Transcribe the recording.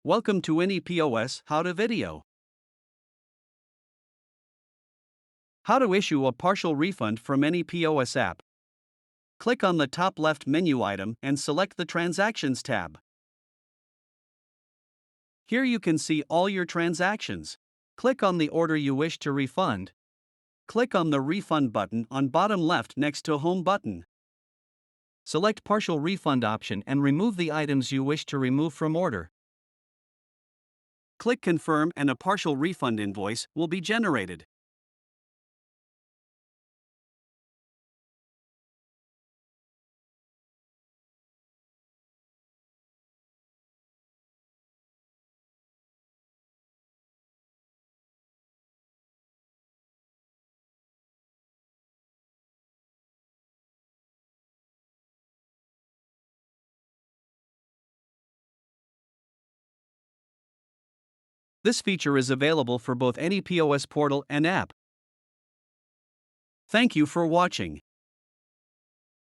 Welcome to any POS How to video. How to issue a partial refund from any POS app. Click on the top left menu item and select the Transactions tab. Here you can see all your transactions. Click on the order you wish to refund. Click on the Refund button on bottom left next to Home button. Select Partial Refund option and remove the items you wish to remove from order. Click Confirm and a partial refund invoice will be generated. This feature is available for both any POS portal and app. Thank you for watching.